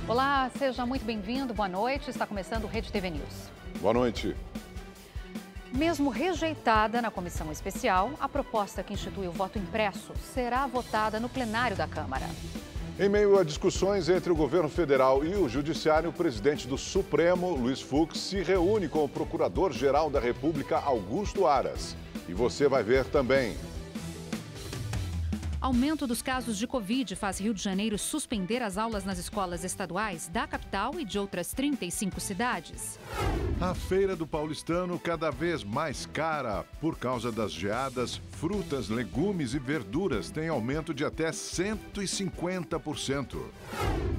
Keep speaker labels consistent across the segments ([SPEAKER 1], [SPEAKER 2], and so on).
[SPEAKER 1] Olá, seja muito bem-vindo, boa noite. Está começando o Rede TV News.
[SPEAKER 2] Boa noite.
[SPEAKER 1] Mesmo rejeitada na comissão especial, a proposta que institui o voto impresso será votada no plenário da Câmara.
[SPEAKER 2] Em meio a discussões entre o governo federal e o judiciário, o presidente do Supremo, Luiz Fux, se reúne com o procurador-geral da República, Augusto Aras. E você vai ver também.
[SPEAKER 1] Aumento dos casos de Covid faz Rio de Janeiro suspender as aulas nas escolas estaduais da capital e de outras 35 cidades.
[SPEAKER 3] A Feira do Paulistano cada vez mais cara. Por causa das geadas, frutas, legumes e verduras têm aumento de até 150%.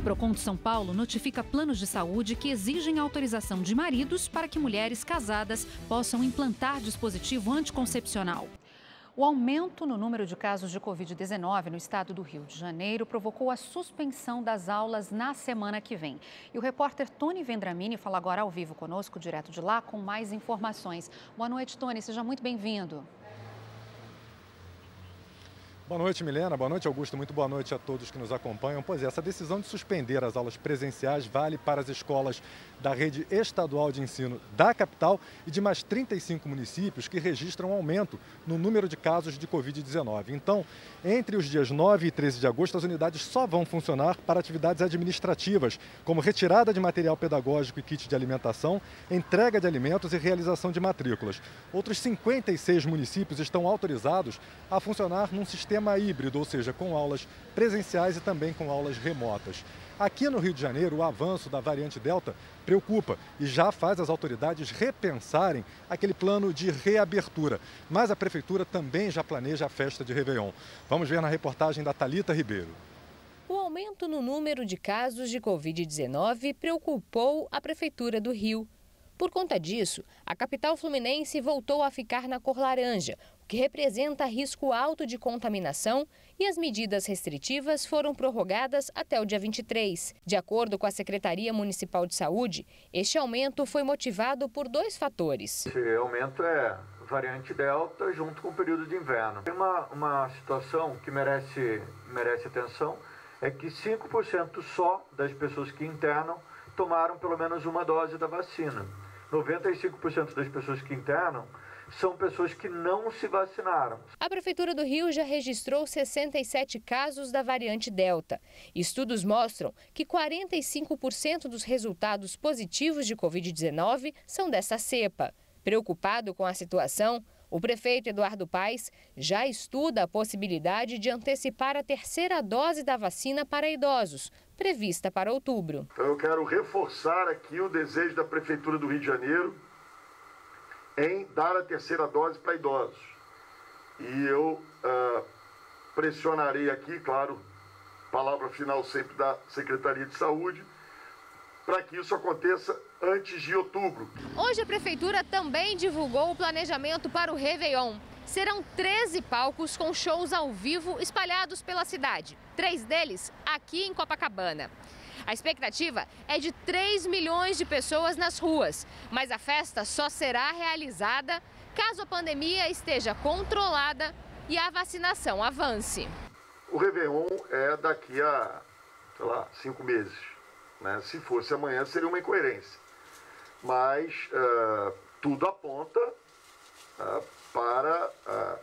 [SPEAKER 1] Procon de São Paulo notifica planos de saúde que exigem autorização de maridos para que mulheres casadas possam implantar dispositivo anticoncepcional. O aumento no número de casos de Covid-19 no estado do Rio de Janeiro provocou a suspensão das aulas na semana que vem. E o repórter Tony Vendramini fala agora ao vivo conosco, direto de lá, com mais informações. Boa noite, Tony. Seja muito bem-vindo.
[SPEAKER 4] Boa noite, Milena. Boa noite, Augusto. Muito boa noite a todos que nos acompanham. Pois é, essa decisão de suspender as aulas presenciais vale para as escolas da rede estadual de ensino da capital e de mais 35 municípios que registram aumento no número de casos de Covid-19. Então, entre os dias 9 e 13 de agosto, as unidades só vão funcionar para atividades administrativas, como retirada de material pedagógico e kit de alimentação, entrega de alimentos e realização de matrículas. Outros 56 municípios estão autorizados a funcionar num sistema híbrido, ou seja, com aulas presenciais e também com aulas remotas. Aqui no Rio de Janeiro, o avanço da variante Delta preocupa e já faz as autoridades repensarem aquele plano de reabertura. Mas a Prefeitura também já planeja a festa de Réveillon. Vamos ver na reportagem da Thalita Ribeiro.
[SPEAKER 5] O aumento no número de casos de Covid-19 preocupou a Prefeitura do Rio. Por conta disso, a capital fluminense voltou a ficar na cor laranja, o que representa risco alto de contaminação, e as medidas restritivas foram prorrogadas até o dia 23. De acordo com a Secretaria Municipal de Saúde, este aumento foi motivado por dois fatores.
[SPEAKER 6] Esse aumento é variante Delta junto com o período de inverno. Tem uma situação que merece atenção, é que 5% só das pessoas que internam tomaram pelo menos uma dose da vacina. 95% das pessoas que internam são pessoas que não se vacinaram.
[SPEAKER 5] A Prefeitura do Rio já registrou 67 casos da variante Delta. Estudos mostram que 45% dos resultados positivos de Covid-19 são dessa cepa. Preocupado com a situação, o prefeito Eduardo Paes já estuda a possibilidade de antecipar a terceira dose da vacina para idosos, prevista para outubro.
[SPEAKER 7] Então eu quero reforçar aqui o desejo da Prefeitura do Rio de Janeiro em dar a terceira dose para idosos. E eu pressionarei aqui, claro, palavra final sempre da Secretaria de Saúde, para que isso aconteça antes de outubro.
[SPEAKER 5] Hoje a Prefeitura também divulgou o planejamento para o Réveillon. Serão 13 palcos com shows ao vivo espalhados pela cidade. 3 deles aqui em Copacabana. A expectativa é de 3 milhões de pessoas nas ruas, mas a festa só será realizada caso a pandemia esteja controlada e a vacinação avance.
[SPEAKER 7] O Réveillon é daqui a, 5 meses. Né? Se fosse amanhã, seria uma incoerência. Mas tudo aponta para a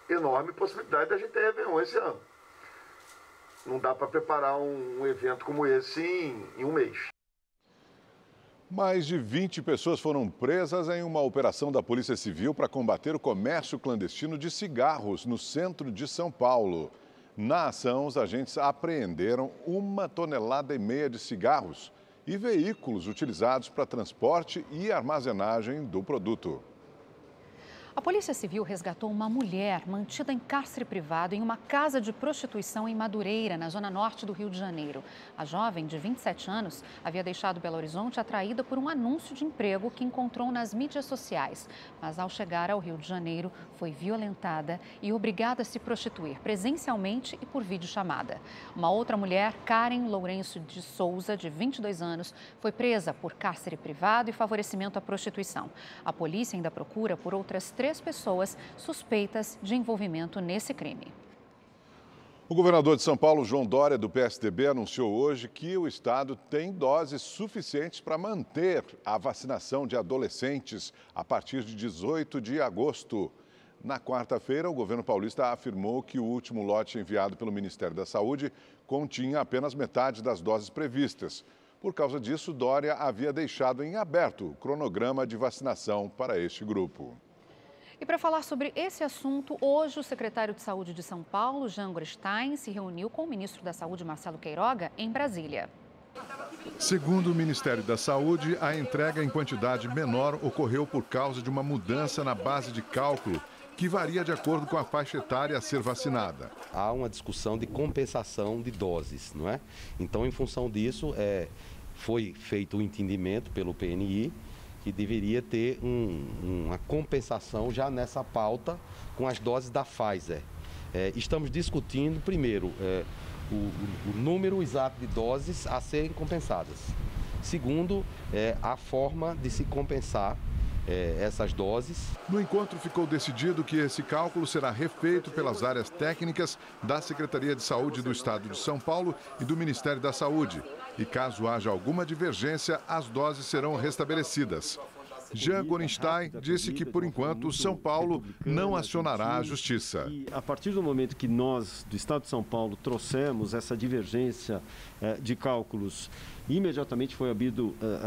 [SPEAKER 7] enorme possibilidade da gente ter Réveillon esse ano. Não dá para preparar um evento como esse em um mês.
[SPEAKER 2] Mais de 20 pessoas foram presas em uma operação da Polícia Civil para combater o comércio clandestino de cigarros no centro de São Paulo. Na ação, os agentes apreenderam 1,5 toneladas de cigarros e veículos utilizados para transporte e armazenagem do produto.
[SPEAKER 1] A Polícia Civil resgatou uma mulher mantida em cárcere privado em uma casa de prostituição em Madureira, na zona norte do Rio de Janeiro. A jovem, de 27 anos, havia deixado Belo Horizonte atraída por um anúncio de emprego que encontrou nas mídias sociais. Mas, ao chegar ao Rio de Janeiro, foi violentada e obrigada a se prostituir presencialmente e por videochamada. Uma outra mulher, Karen Lourenço de Souza, de 22 anos, foi presa por cárcere privado e favorecimento à prostituição. A polícia ainda procura por outras 3 pessoas suspeitas de envolvimento nesse crime.
[SPEAKER 2] O governador de São Paulo, João Dória, do PSDB, anunciou hoje que o estado tem doses suficientes para manter a vacinação de adolescentes a partir de 18 de agosto. Na quarta-feira, o governo paulista afirmou que o último lote enviado pelo Ministério da Saúde continha apenas metade das doses previstas. Por causa disso, Dória havia deixado em aberto o cronograma de vacinação para este grupo.
[SPEAKER 1] E para falar sobre esse assunto, hoje o secretário de Saúde de São Paulo, Jean Gorenstein, se reuniu com o ministro da Saúde, Marcelo Queiroga, em Brasília.
[SPEAKER 3] Segundo o Ministério da Saúde, a entrega em quantidade menor ocorreu por causa de uma mudança na base de cálculo, que varia de acordo com a faixa etária a ser vacinada.
[SPEAKER 8] Há uma discussão de compensação de doses, não é? Então, em função disso, foi feito o entendimento pelo PNI que deveria ter uma compensação já nessa pauta com as doses da Pfizer. Estamos discutindo, primeiro, o número exato de doses a serem compensadas. Segundo, a forma de se compensar essas doses.
[SPEAKER 3] No encontro ficou decidido que esse cálculo será refeito pelas áreas técnicas da Secretaria de Saúde do Estado de São Paulo e do Ministério da Saúde. E caso haja alguma divergência, as doses serão restabelecidas. Jean Gorenstein disse que, por enquanto, São Paulo não acionará a Justiça.
[SPEAKER 9] E a partir do momento que nós, do Estado de São Paulo, trouxemos essa divergência de cálculos, imediatamente foi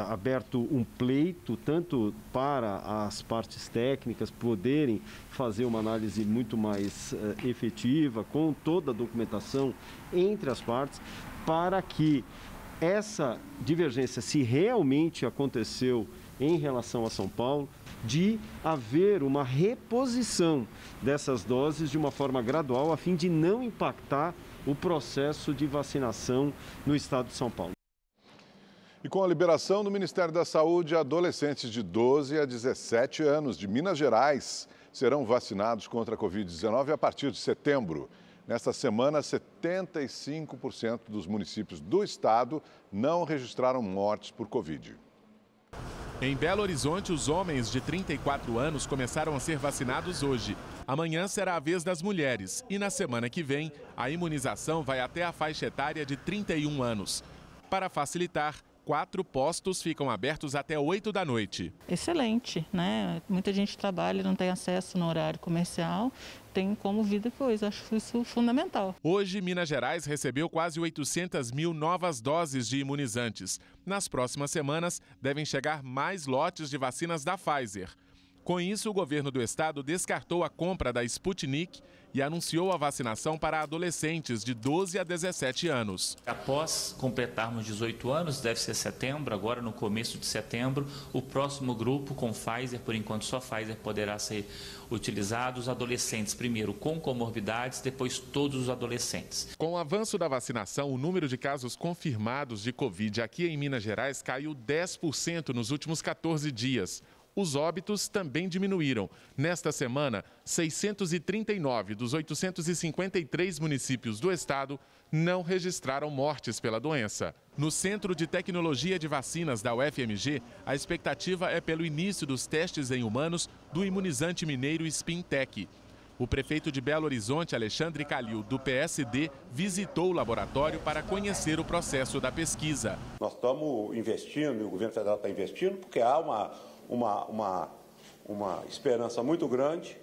[SPEAKER 9] aberto um pleito, tanto para as partes técnicas poderem fazer uma análise muito mais efetiva, com toda a documentação entre as partes, para que essa divergência, se realmente aconteceu em relação a São Paulo, de haver uma reposição dessas doses de uma forma gradual, a fim de não impactar o processo de vacinação no estado de São Paulo.
[SPEAKER 2] E com a liberação do Ministério da Saúde, adolescentes de 12 a 17 anos de Minas Gerais serão vacinados contra a Covid-19 a partir de setembro. Nesta semana, 75% dos municípios do estado não registraram mortes por Covid.
[SPEAKER 10] Em Belo Horizonte, os homens de 34 anos começaram a ser vacinados hoje. Amanhã será a vez das mulheres e na semana que vem, a imunização vai até a faixa etária de 31 anos. Para facilitar, 4 postos ficam abertos até 8 da noite.
[SPEAKER 11] Excelente, né? Muita gente trabalha, não tem acesso no horário comercial, tem como vir depois, acho isso fundamental.
[SPEAKER 10] Hoje, Minas Gerais recebeu quase 800 mil novas doses de imunizantes. Nas próximas semanas, devem chegar mais lotes de vacinas da Pfizer. Com isso, o governo do estado descartou a compra da Sputnik e anunciou a vacinação para adolescentes de 12 a 17 anos.
[SPEAKER 12] Após completarmos 18 anos, deve ser setembro, agora no começo de setembro, o próximo grupo com Pfizer, por enquanto só Pfizer poderá ser utilizado, os adolescentes primeiro com comorbidades, depois todos os adolescentes.
[SPEAKER 10] Com o avanço da vacinação, o número de casos confirmados de Covid aqui em Minas Gerais caiu 10% nos últimos 14 dias. Os óbitos também diminuíram. Nesta semana, 639 dos 853 municípios do estado não registraram mortes pela doença. No Centro de Tecnologia de Vacinas da UFMG, a expectativa é pelo início dos testes em humanos do imunizante mineiro Spintec. O prefeito de Belo Horizonte, Alexandre Calil, do PSD, visitou o laboratório para conhecer o processo da pesquisa.
[SPEAKER 13] Nós estamos investindo, e o governo federal está investindo, porque há uma esperança muito grande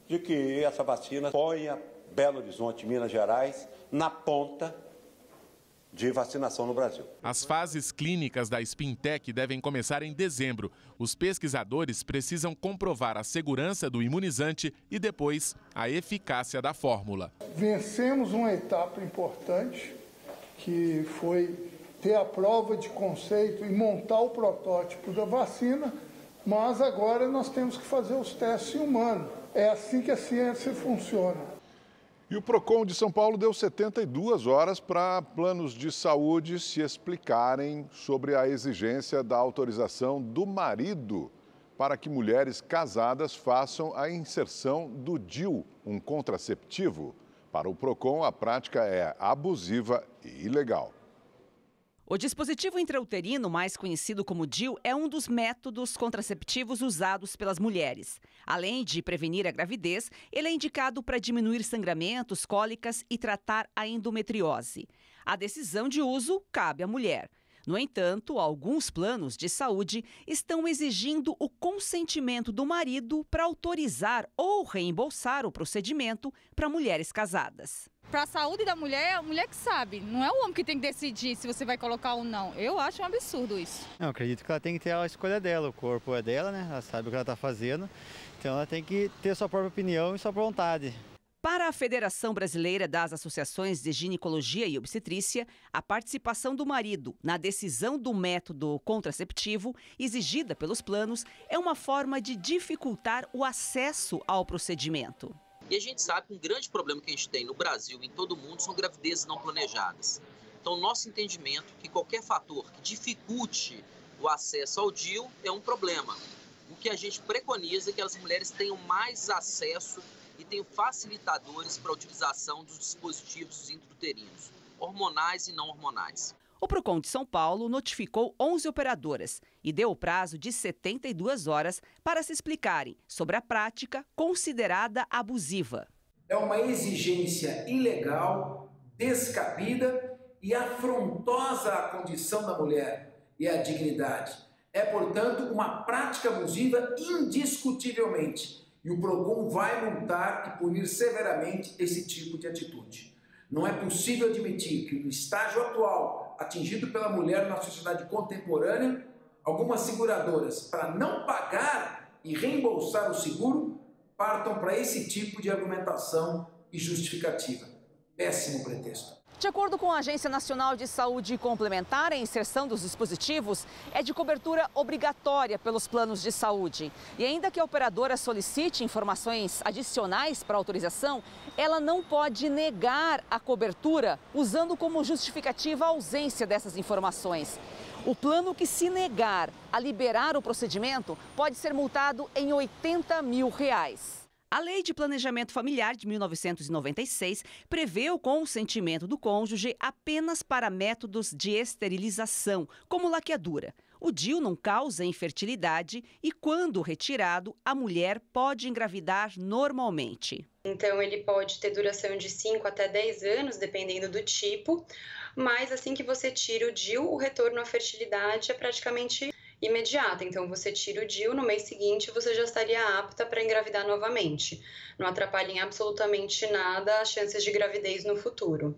[SPEAKER 13] de que essa vacina ponha Belo Horizonte, Minas Gerais, na ponta de vacinação no Brasil.
[SPEAKER 10] As fases clínicas da Spintec devem começar em dezembro. Os pesquisadores precisam comprovar a segurança do imunizante e depois a eficácia da fórmula.
[SPEAKER 14] Vencemos uma etapa importante, que foi ter a prova de conceito e montar o protótipo da vacina, mas agora nós temos que fazer os testes em humano. É assim que a ciência funciona.
[SPEAKER 2] E o PROCON de São Paulo deu 72 horas para planos de saúde se explicarem sobre a exigência da autorização do marido para que mulheres casadas façam a inserção do DIU, um contraceptivo. Para o PROCON, a prática é abusiva e ilegal.
[SPEAKER 15] O dispositivo intrauterino, mais conhecido como DIU, é um dos métodos contraceptivos usados pelas mulheres. Além de prevenir a gravidez, ele é indicado para diminuir sangramentos, cólicas e tratar a endometriose. A decisão de uso cabe à mulher. No entanto, alguns planos de saúde estão exigindo o consentimento do marido para autorizar ou reembolsar o procedimento para mulheres casadas.
[SPEAKER 16] Para a saúde da mulher, é a mulher que sabe. Não é o homem que tem que decidir se você vai colocar ou não. Eu acho um absurdo isso.
[SPEAKER 17] Eu acredito que ela tem que ter a escolha dela. O corpo é dela, né? Ela sabe o que ela está fazendo. Então ela tem que ter sua própria opinião e sua vontade.
[SPEAKER 15] Para a Federação Brasileira das Associações de Ginecologia e Obstetrícia, a participação do marido na decisão do método contraceptivo exigida pelos planos é uma forma de dificultar o acesso ao procedimento.
[SPEAKER 18] E a gente sabe que um grande problema que a gente tem no Brasil e em todo o mundo são gravidezes não planejadas. Então, nosso entendimento é que qualquer fator que dificulte o acesso ao DIU é um problema. O que a gente preconiza é que as mulheres tenham mais acesso e tenham facilitadores para a utilização dos dispositivos intrauterinos, hormonais e não hormonais.
[SPEAKER 15] O Procon de São Paulo notificou 11 operadoras e deu o prazo de 72 horas para se explicarem sobre a prática considerada abusiva.
[SPEAKER 19] É uma exigência ilegal, descabida e afrontosa à condição da mulher e à dignidade. É, portanto, uma prática abusiva indiscutivelmente. E o Procon vai multar e punir severamente esse tipo de atitude. Não é possível admitir que no estágio atual atingido pela mulher na sociedade contemporânea, algumas seguradoras, para não pagar e reembolsar o seguro, partam para esse tipo de argumentação e justificativa. Péssimo pretexto.
[SPEAKER 15] De acordo com a Agência Nacional de Saúde Complementar, a inserção dos dispositivos é de cobertura obrigatória pelos planos de saúde. E ainda que a operadora solicite informações adicionais para a autorização, ela não pode negar a cobertura usando como justificativa a ausência dessas informações. O plano que se negar a liberar o procedimento pode ser multado em R$80 mil. A Lei de Planejamento Familiar de 1996 prevê o consentimento do cônjuge apenas para métodos de esterilização, como laqueadura. O DIU não causa infertilidade e, quando retirado, a mulher pode engravidar normalmente.
[SPEAKER 20] Então, ele pode ter duração de 5 até 10 anos, dependendo do tipo, mas assim que você tira o DIU, o retorno à fertilidade é praticamente imediata. Então, você tira o DIU, no mês seguinte você já estaria apta para engravidar novamente. Não atrapalha em absolutamente nada as chances de gravidez no futuro.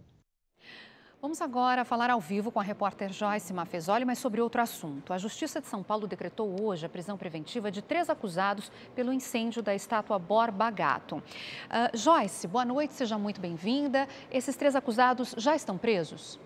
[SPEAKER 1] Vamos agora falar ao vivo com a repórter Joyce Mafezoli, mas sobre outro assunto. A Justiça de São Paulo decretou hoje a prisão preventiva de 3 acusados pelo incêndio da estátua Borba Gato. Joyce, boa noite, seja muito bem-vinda. Esses 3 acusados já estão presos?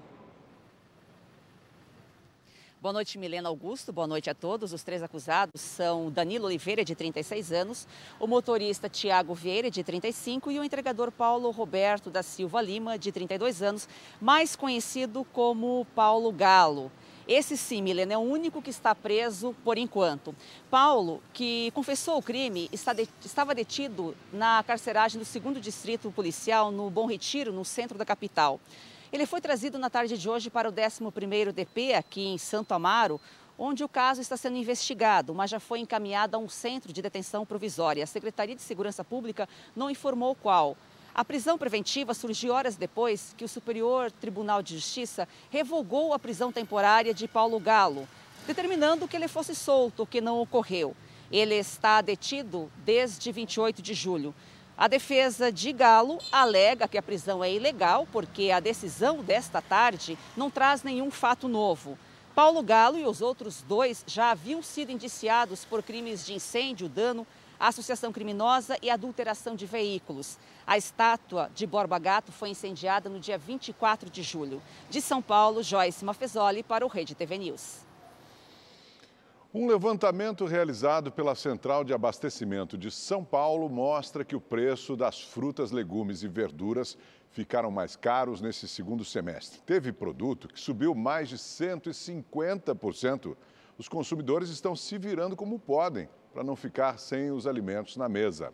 [SPEAKER 15] Boa noite, Milena Augusto. Boa noite a todos. Os 3 acusados são Danilo Oliveira, de 36 anos, o motorista Tiago Vieira, de 35, e o entregador Paulo Roberto da Silva Lima, de 32 anos, mais conhecido como Paulo Galo. Esse sim, Milena, é o único que está preso por enquanto. Paulo, que confessou o crime, estava detido na carceragem do 2º Distrito Policial, no Bom Retiro, no centro da capital. Ele foi trazido na tarde de hoje para o 11º DP, aqui em Santo Amaro, onde o caso está sendo investigado, mas já foi encaminhado a um centro de detenção provisória. A Secretaria de Segurança Pública não informou qual. A prisão preventiva surgiu horas depois que o Superior Tribunal de Justiça revogou a prisão temporária de Paulo Galo, determinando que ele fosse solto, o que não ocorreu. Ele está detido desde 28 de julho. A defesa de Galo alega que a prisão é ilegal porque a decisão desta tarde não traz nenhum fato novo. Paulo Galo e os outros 2 já haviam sido indiciados por crimes de incêndio, dano, associação criminosa e adulteração de veículos. A estátua de Borba Gato foi incendiada no dia 24 de julho. De São Paulo, Joyce Mafezoli para o Rede TV News.
[SPEAKER 2] Um levantamento realizado pela Central de Abastecimento de São Paulo mostra que o preço das frutas, legumes e verduras ficaram mais caros nesse segundo semestre. Teve produto que subiu mais de 150%. Os consumidores estão se virando como podem para não ficar sem os alimentos na mesa.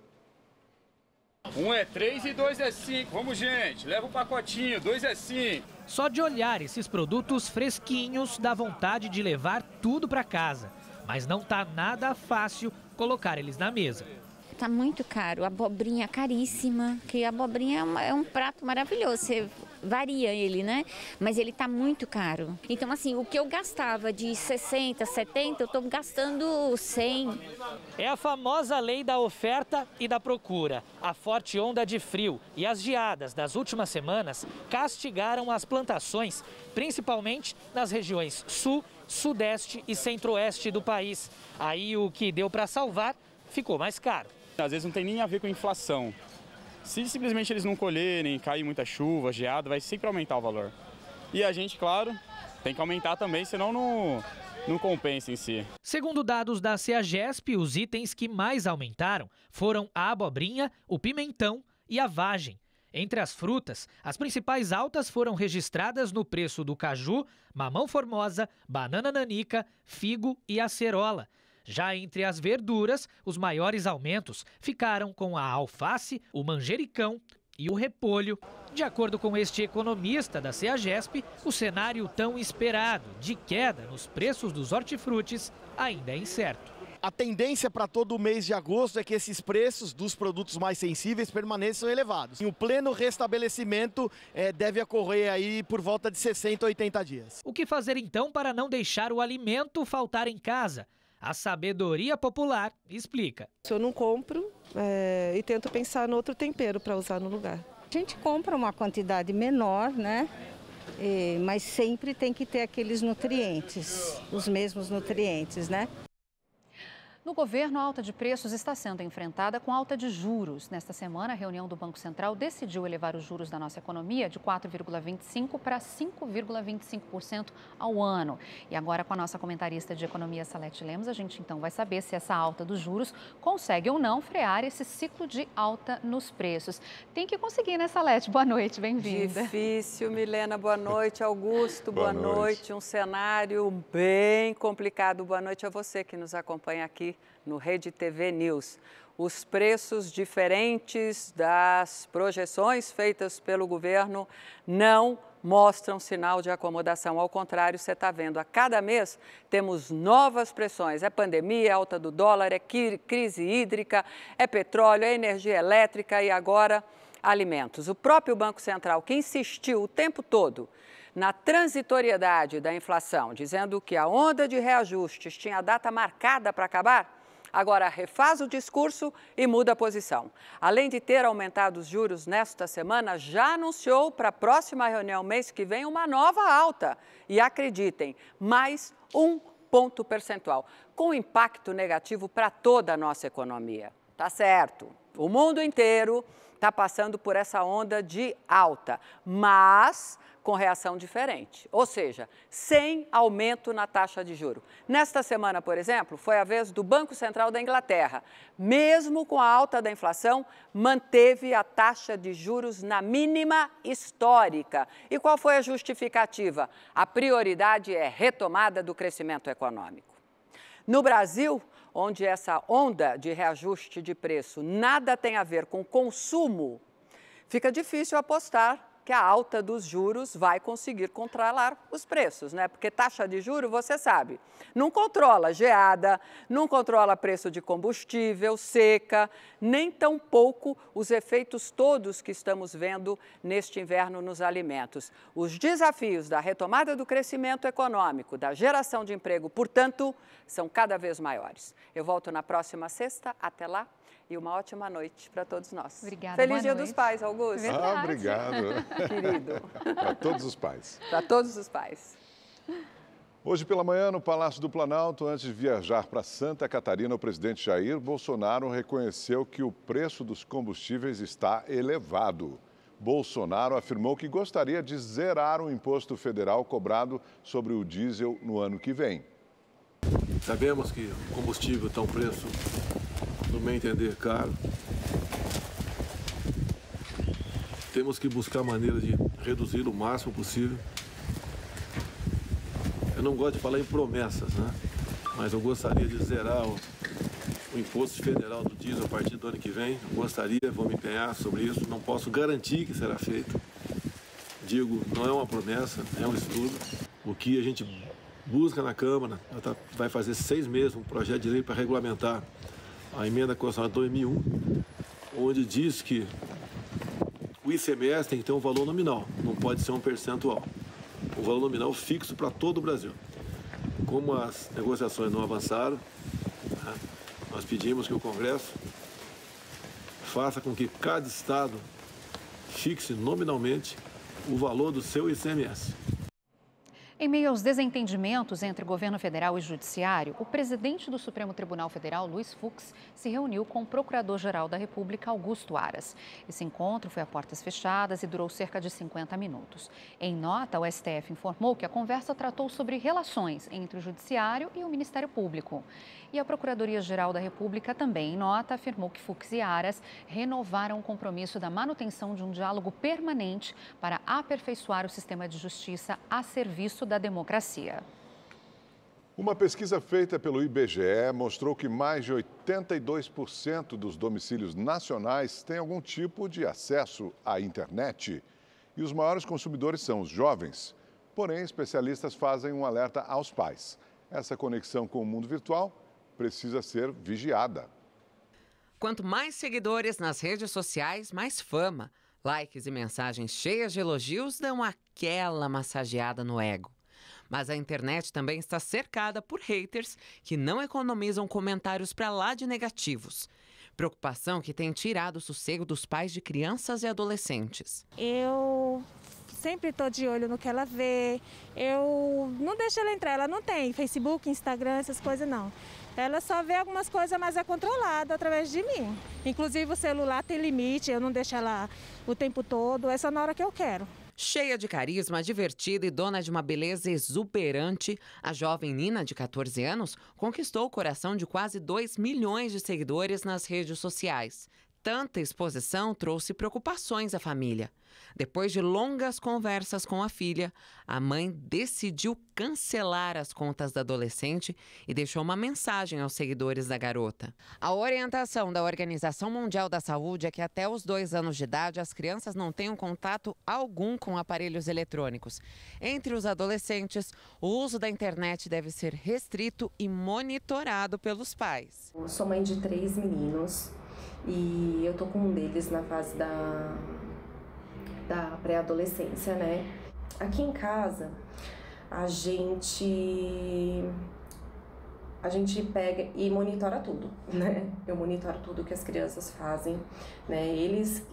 [SPEAKER 21] Um é 3 e 2 é 5. Vamos, gente, leva um pacotinho, 2 é 5.
[SPEAKER 22] Só de olhar esses produtos fresquinhos dá vontade de levar tudo para casa. Mas não tá nada fácil colocar eles na mesa.
[SPEAKER 23] Tá muito caro, a abobrinha caríssima, que a abobrinha é um prato maravilhoso, você varia ele, né? Mas ele tá muito caro. Então, assim, o que eu gastava de 60, 70, eu tô gastando 100.
[SPEAKER 22] É a famosa lei da oferta e da procura. A forte onda de frio e as geadas das últimas semanas castigaram as plantações, principalmente nas regiões sul, sudeste e centro-oeste do país. Aí o que deu para salvar ficou mais caro.
[SPEAKER 21] Às vezes não tem nem a ver com inflação. Se simplesmente eles não colherem, cair muita chuva, geada, vai sempre aumentar o valor. E a gente, claro, tem que aumentar também, senão não compensa em si.
[SPEAKER 22] Segundo dados da CEAGESP, os itens que mais aumentaram foram a abobrinha, o pimentão e a vagem. Entre as frutas, as principais altas foram registradas no preço do caju, mamão formosa, banana nanica, figo e acerola. Já entre as verduras, os maiores aumentos ficaram com a alface, o manjericão e o repolho. De acordo com este economista da CEAGESP, o cenário tão esperado de queda nos preços dos hortifrutis ainda é incerto.
[SPEAKER 24] A tendência para todo o mês de agosto é que esses preços dos produtos mais sensíveis permaneçam elevados. O pleno restabelecimento deve ocorrer aí por volta de 60 a 80 dias.
[SPEAKER 22] O que fazer então para não deixar o alimento faltar em casa? A sabedoria popular explica.
[SPEAKER 25] Eu não compro e tento pensar no outro tempero para usar no lugar.
[SPEAKER 26] A gente compra uma quantidade menor, né? Mas sempre tem que ter aqueles nutrientes, os mesmos nutrientes, né?
[SPEAKER 1] No governo, a alta de preços está sendo enfrentada com alta de juros. Nesta semana, a reunião do Banco Central decidiu elevar os juros da nossa economia de 4,25% para 5,25% ao ano. E agora, com a nossa comentarista de economia, Salete Lemos, a gente então vai saber se essa alta dos juros consegue ou não frear esse ciclo de alta nos preços. Tem que conseguir, né, Salete? Boa noite, bem-vinda.
[SPEAKER 27] Difícil, Milena. Boa noite, Augusto. Boa noite. Um cenário bem complicado. Boa noite a você que nos acompanha aqui no Rede TV News. Os preços diferentes das projeções feitas pelo governo não mostram sinal de acomodação. Ao contrário, você está vendo, a cada mês temos novas pressões. É pandemia, é alta do dólar, é crise hídrica, é petróleo, é energia elétrica e agora alimentos. O próprio Banco Central, que insistiu o tempo todo na transitoriedade da inflação, dizendo que a onda de reajustes tinha a data marcada para acabar, agora refaz o discurso e muda a posição. Além de ter aumentado os juros nesta semana, já anunciou para a próxima reunião, mês que vem, uma nova alta. E acreditem, mais 1 ponto percentual, com impacto negativo para toda a nossa economia. Tá certo, o mundo inteiro está passando por essa onda de alta, mas com reação diferente, ou seja, sem aumento na taxa de juros. Nesta semana, por exemplo, foi a vez do Banco Central da Inglaterra. Mesmo com a alta da inflação, manteve a taxa de juros na mínima histórica. E qual foi a justificativa? A prioridade é retomada do crescimento econômico. No Brasil, onde essa onda de reajuste de preço nada tem a ver com consumo, fica difícil apostar que a alta dos juros vai conseguir controlar os preços, né? Porque taxa de juros, você sabe, não controla geada, não controla preço de combustível, seca, nem tampouco os efeitos todos que estamos vendo neste inverno nos alimentos. Os desafios da retomada do crescimento econômico, da geração de emprego, portanto, são cada vez maiores. Eu volto na próxima sexta, até lá. E uma ótima noite para todos nós.
[SPEAKER 1] Obrigada.
[SPEAKER 27] Feliz Dia dos Pais, Augusto.
[SPEAKER 2] Obrigado.
[SPEAKER 27] Querido.
[SPEAKER 2] Para todos os pais.
[SPEAKER 27] Para todos os pais.
[SPEAKER 2] Hoje pela manhã, no Palácio do Planalto, antes de viajar para Santa Catarina, o presidente Jair Bolsonaro reconheceu que o preço dos combustíveis está elevado. Bolsonaro afirmou que gostaria de zerar o imposto federal cobrado sobre o diesel no ano que vem.
[SPEAKER 28] Sabemos que o combustível está um preço, no meu entender, caro. Temos que buscar maneiras de reduzi-lo o máximo possível. Eu não gosto de falar em promessas, né? Mas eu gostaria de zerar o imposto federal do diesel a partir do ano que vem. Eu gostaria, vou me empenhar sobre isso, não posso garantir que será feito. Digo, não é uma promessa, é um estudo. O que a gente busca na Câmara, vai fazer 6 meses um projeto de lei para regulamentar a emenda constitucional de 2001, onde diz que o ICMS tem que ter um valor nominal, não pode ser um percentual. Um valor nominal fixo para todo o Brasil. Como as negociações não avançaram, nós pedimos que o Congresso faça com que cada estado fixe nominalmente o valor do seu ICMS.
[SPEAKER 1] Em meio aos desentendimentos entre governo federal e judiciário, o presidente do Supremo Tribunal Federal, Luiz Fux, se reuniu com o procurador-geral da República, Augusto Aras. Esse encontro foi a portas fechadas e durou cerca de 50 minutos. Em nota, o STF informou que a conversa tratou sobre relações entre o judiciário e o Ministério Público. E a Procuradoria-Geral da República também, em nota, afirmou que Fux e Aras renovaram o compromisso da manutenção de um diálogo permanente para aperfeiçoar o sistema de justiça a serviço da democracia.
[SPEAKER 2] Uma pesquisa feita pelo IBGE mostrou que mais de 82% dos domicílios nacionais têm algum tipo de acesso à internet. E os maiores consumidores são os jovens. Porém, especialistas fazem um alerta aos pais. Essa conexão com o mundo virtual precisa ser vigiada.
[SPEAKER 3] Quanto mais seguidores nas redes sociais, mais fama. Likes e mensagens cheias de elogios dão aquela massageada no ego. Mas a internet também está cercada por haters que não economizam comentários para lá de negativos. Preocupação que tem tirado o sossego dos pais de crianças e adolescentes.
[SPEAKER 4] Eu sempre estou de olho no que ela vê. Eu não deixo ela entrar. Ela não tem Facebook, Instagram, essas coisas não. Ela só vê algumas coisas, mas é controlada através de mim. Inclusive o celular tem limite, eu não deixo ela o tempo todo, é só na hora que eu quero.
[SPEAKER 3] Cheia de carisma, divertida e dona de uma beleza exuberante, a jovem Nina, de 14 anos, conquistou o coração de quase 2 milhões de seguidores nas redes sociais. Tanta exposição trouxe preocupações à família. Depois de longas conversas com a filha, a mãe decidiu cancelar as contas da adolescente e deixou uma mensagem aos seguidores da garota. A orientação da Organização Mundial da Saúde é que até os 2 anos de idade as crianças não tenham contato algum com aparelhos eletrônicos. Entre os adolescentes, o uso da internet deve ser restrito e monitorado pelos pais.
[SPEAKER 5] Eu sou mãe de 3 meninos. E eu tô com um deles na fase da pré-adolescência, né? Aqui em casa, a gente pega e monitora tudo, né? Eu monitoro tudo que as crianças fazem, né? Eles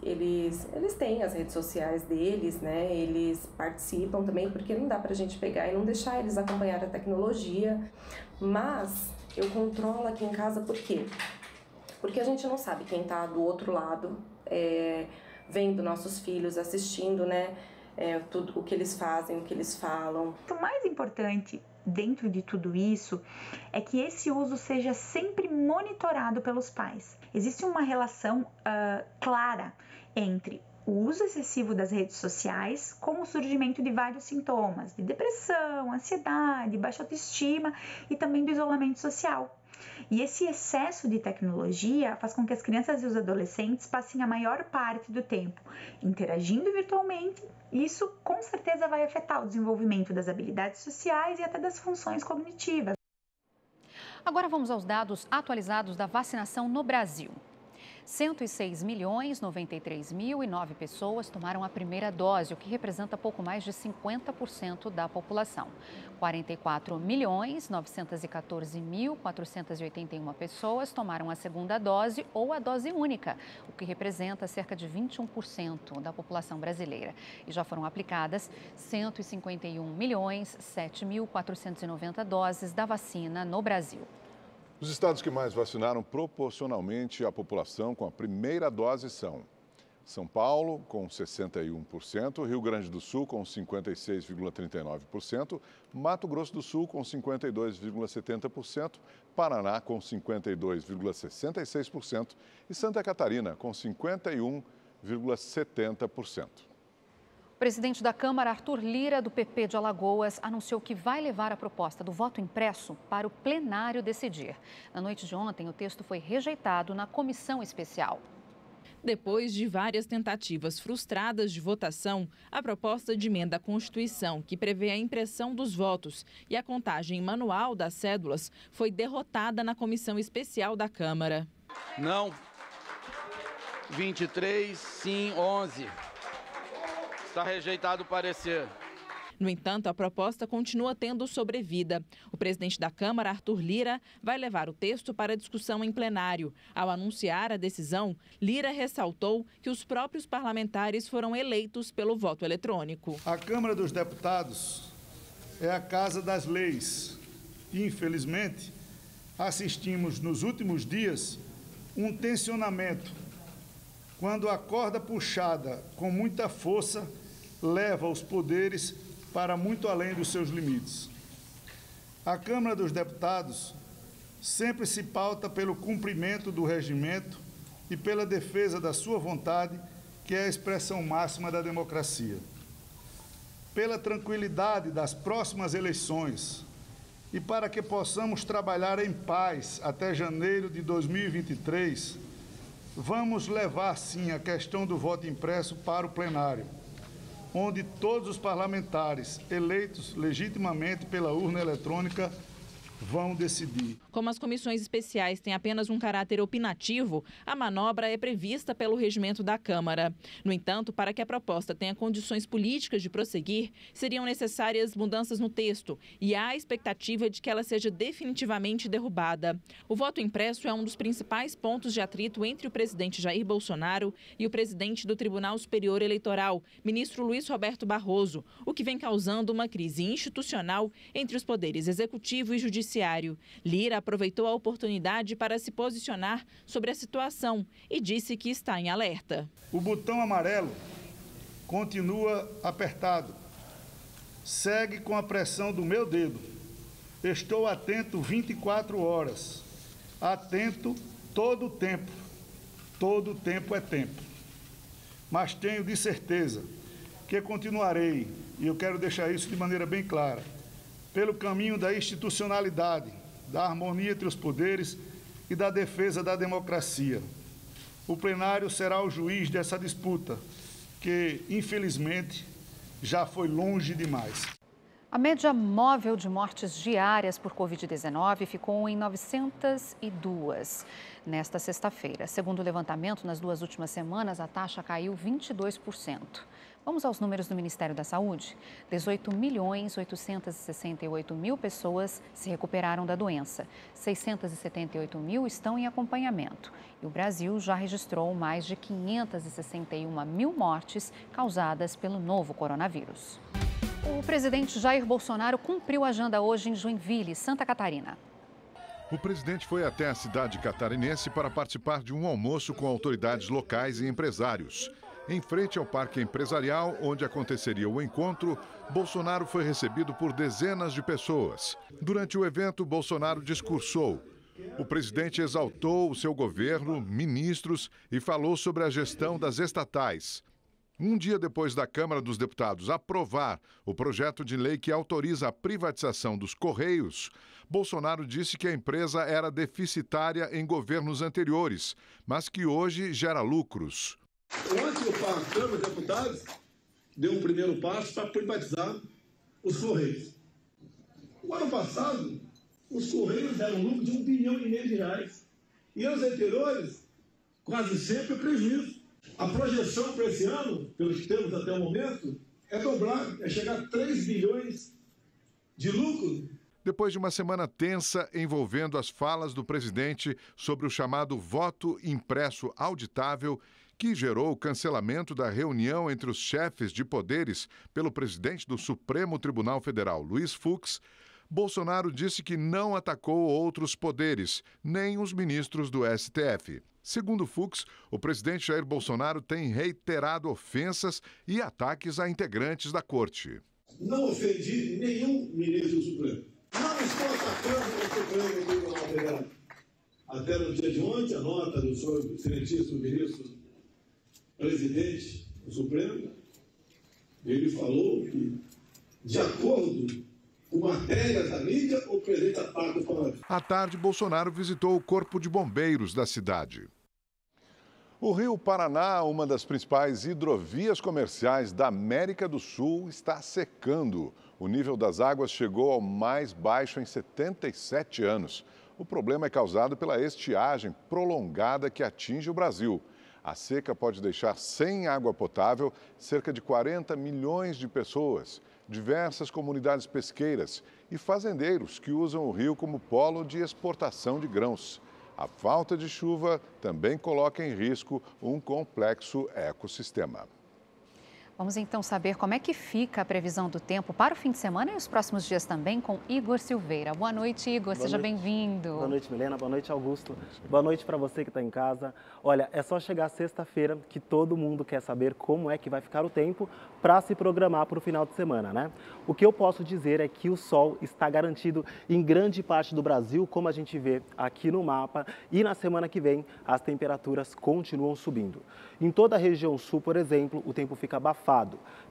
[SPEAKER 5] têm as redes sociais deles, né? Eles participam também, porque não dá pra gente pegar e não deixar eles acompanhar a tecnologia. Mas eu controlo aqui em casa por quê? Porque a gente não sabe quem está do outro lado, vendo nossos filhos, assistindo, né, tudo o que eles fazem, o que eles falam.
[SPEAKER 6] O mais importante dentro de tudo isso é que esse uso seja sempre monitorado pelos pais. Existe uma relação clara entre o uso excessivo das redes sociais com o surgimento de vários sintomas, de depressão, ansiedade, baixa autoestima e também do isolamento social. E esse excesso de tecnologia faz com que as crianças e os adolescentes passem a maior parte do tempo interagindo virtualmente. E isso com certeza vai afetar o desenvolvimento das habilidades sociais e até das funções cognitivas.
[SPEAKER 1] Agora vamos aos dados atualizados da vacinação no Brasil. 106.093.009 pessoas tomaram a primeira dose, o que representa pouco mais de 50% da população. 44.914.481 pessoas tomaram a segunda dose ou a dose única, o que representa cerca de 21% da população brasileira. E já foram aplicadas 151.007.490 doses da vacina no Brasil.
[SPEAKER 2] Os estados que mais vacinaram proporcionalmente a população com a primeira dose são São Paulo, com 61%, Rio Grande do Sul, com 56,39%, Mato Grosso do Sul, com 52,70%, Paraná, com 52,66% e Santa Catarina, com 51,70%.
[SPEAKER 1] presidente da Câmara, Arthur Lira, do PP de Alagoas, anunciou que vai levar a proposta do voto impresso para o plenário decidir. Na noite de ontem, o texto foi rejeitado na comissão especial.
[SPEAKER 7] Depois de várias tentativas frustradas de votação, a proposta de emenda à Constituição, que prevê a impressão dos votos e a contagem manual das cédulas, foi derrotada na comissão especial da Câmara.
[SPEAKER 8] Não. 23, sim, 11. Está rejeitado o parecer.
[SPEAKER 7] No entanto, a proposta continua tendo sobrevida. O presidente da Câmara, Arthur Lira, vai levar o texto para discussão em plenário. Ao anunciar a decisão, Lira ressaltou que os próprios parlamentares foram eleitos pelo voto eletrônico.
[SPEAKER 9] A Câmara dos Deputados é a casa das leis. Infelizmente, assistimos nos últimos dias um tensionamento, quando a corda puxada com muita força leva os poderes para muito além dos seus limites. A Câmara dos Deputados sempre se pauta pelo cumprimento do regimento e pela defesa da sua vontade, que é a expressão máxima da democracia. Pela tranquilidade das próximas eleições e para que possamos trabalhar em paz até janeiro de 2023, vamos levar, sim, a questão do voto impresso para o plenário, onde todos os parlamentares eleitos legitimamente pela urna eletrônica vão decidir.
[SPEAKER 7] Como as comissões especiais têm apenas um caráter opinativo, a manobra é prevista pelo regimento da Câmara. No entanto, para que a proposta tenha condições políticas de prosseguir, seriam necessárias mudanças no texto e há a expectativa de que ela seja definitivamente derrubada. O voto impresso é um dos principais pontos de atrito entre o presidente Jair Bolsonaro e o presidente do Tribunal Superior Eleitoral, ministro Luiz Roberto Barroso, o que vem causando uma crise institucional entre os poderes executivo e judiciário. Lira aproveitou a oportunidade para se posicionar sobre a situação e disse que está em alerta.
[SPEAKER 9] O botão amarelo continua apertado. Segue com a pressão do meu dedo. Estou atento 24 horas. Atento todo o tempo. Todo o tempo é tempo. Mas tenho de certeza que continuarei, e eu quero deixar isso de maneira bem clara, pelo caminho da institucionalidade, da harmonia entre os poderes e da defesa da democracia. O plenário será o juiz dessa disputa, que, infelizmente, já foi longe demais.
[SPEAKER 1] A média móvel de mortes diárias por Covid-19 ficou em 902 nesta sexta-feira. Segundo o levantamento, nas 2 últimas semanas, a taxa caiu 22%. Vamos aos números do Ministério da Saúde. 18.868.000 pessoas se recuperaram da doença. 678.000 estão em acompanhamento. E o Brasil já registrou mais de 561.000 mortes causadas pelo novo coronavírus. O presidente Jair Bolsonaro cumpriu a agenda hoje em Joinville, Santa Catarina.
[SPEAKER 2] O presidente foi até a cidade catarinense para participar de um almoço com autoridades locais e empresários. Em frente ao Parque Empresarial, onde aconteceria o encontro, Bolsonaro foi recebido por dezenas de pessoas. Durante o evento, Bolsonaro discursou. O presidente exaltou o seu governo, ministros e falou sobre a gestão das estatais. Um dia depois da Câmara dos Deputados aprovar o projeto de lei que autoriza a privatização dos Correios, Bolsonaro disse que a empresa era deficitária em governos anteriores, mas que hoje gera lucros.
[SPEAKER 28] Ontem a Câmara dos Deputados deu um primeiro passo para privatizar os Correios. O ano passado, os Correios deram lucro de R$1,5 bilhão de reais. E anos anteriores, quase sempre prejuízo. A projeção para esse ano, pelos que temos até o momento, é dobrar, é chegar a 3 bilhões de lucro.
[SPEAKER 2] Depois de uma semana tensa envolvendo as falas do presidente sobre o chamado voto impresso auditável, que gerou o cancelamento da reunião entre os chefes de poderes pelo presidente do Supremo Tribunal Federal, Luiz Fux, Bolsonaro disse que não atacou outros poderes, nem os ministros do STF. Segundo Fux, o presidente Jair Bolsonaro tem reiterado ofensas e ataques a integrantes da corte.
[SPEAKER 28] Não ofendi nenhum ministro do Supremo. Não estou atacando o Supremo Tribunal Federal. Até no dia de ontem, a nota do senhor excelentíssimo ministro presidente do Supremo
[SPEAKER 10] Ele falou que, de acordo com matérias da mídia, o presidente ataca o parlamento.
[SPEAKER 2] À tarde, Bolsonaro visitou o Corpo de Bombeiros da cidade. O Rio Paraná, uma das principais hidrovias comerciais da América do Sul, está secando. O nível das águas chegou ao mais baixo em 77 anos. O problema é causado pela estiagem prolongada que atinge o Brasil. A seca pode deixar sem água potável cerca de 40 milhões de pessoas, diversas comunidades pesqueiras e fazendeiros que usam o rio como polo de exportação de grãos. A falta de chuva também coloca em risco um complexo ecossistema.
[SPEAKER 1] Vamos então saber como é que fica a previsão do tempo para o fim de semana e os próximos dias também com Igor Silveira. Boa noite, Igor. Seja bem-vindo.
[SPEAKER 11] Boa noite, Milena. Boa noite, Augusto. Boa noite para você que está em casa. Olha, é só chegar sexta-feira que todo mundo quer saber como é que vai ficar o tempo para se programar para o final de semana, né? O que eu posso dizer é que o sol está garantido em grande parte do Brasil, como a gente vê aqui no mapa, e na semana que vem as temperaturas continuam subindo. Em toda a região sul, por exemplo, o tempo fica abafado.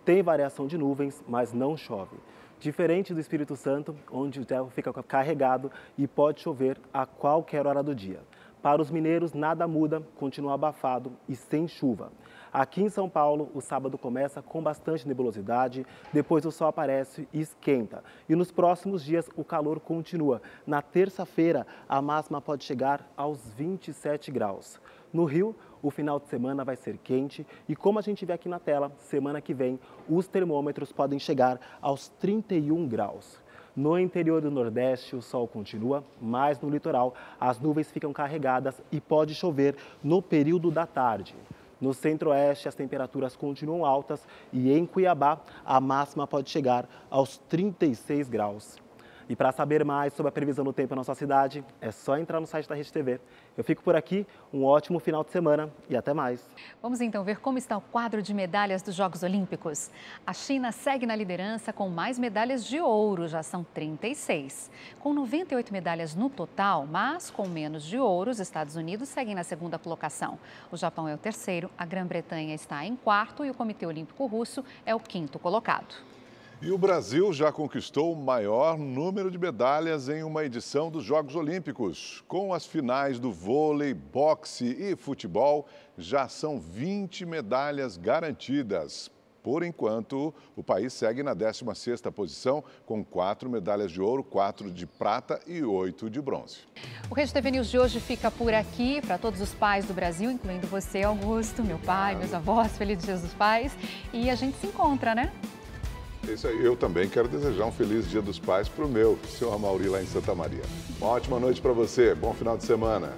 [SPEAKER 11] Tem variação de nuvens, mas não chove. Diferente do Espírito Santo, onde o tempo fica carregado e pode chover a qualquer hora do dia. Para os mineiros, nada muda, continua abafado e sem chuva. Aqui em São Paulo, o sábado começa com bastante nebulosidade, depois o sol aparece e esquenta. E nos próximos dias, o calor continua. Na terça-feira, a máxima pode chegar aos 27 graus. No Rio, o final de semana vai ser quente e, como a gente vê aqui na tela, semana que vem, os termômetros podem chegar aos 31 graus. No interior do Nordeste, o sol continua, mas no litoral, as nuvens ficam carregadas e pode chover no período da tarde. No Centro-Oeste, as temperaturas continuam altas e em Cuiabá, a máxima pode chegar aos 36 graus. E para saber mais sobre a previsão do tempo na nossa cidade, é só entrar no site da Rede TV. Eu fico por aqui, um ótimo final de semana e até mais.
[SPEAKER 1] Vamos então ver como está o quadro de medalhas dos Jogos Olímpicos. A China segue na liderança com mais medalhas de ouro, já são 36. Com 98 medalhas no total, mas com menos de ouro, os Estados Unidos seguem na segunda colocação. O Japão é o terceiro, a Grã-Bretanha está em quarto e o Comitê Olímpico Russo é o quinto colocado.
[SPEAKER 2] E o Brasil já conquistou o maior número de medalhas em uma edição dos Jogos Olímpicos. Com as finais do vôlei, boxe e futebol, já são 20 medalhas garantidas. Por enquanto, o país segue na 16ª posição, com 4 medalhas de ouro, 4 de prata e 8 de bronze.
[SPEAKER 1] O Rede TV News de hoje fica por aqui. Para todos os pais do Brasil, incluindo você, Augusto, meu pai, meus avós, feliz Dia dos Pais. E a gente se encontra, né?
[SPEAKER 2] É isso aí. Eu também quero desejar um feliz Dia dos Pais para o meu, seu Amauri, lá em Santa Maria. Uma ótima noite para você. Bom final de semana.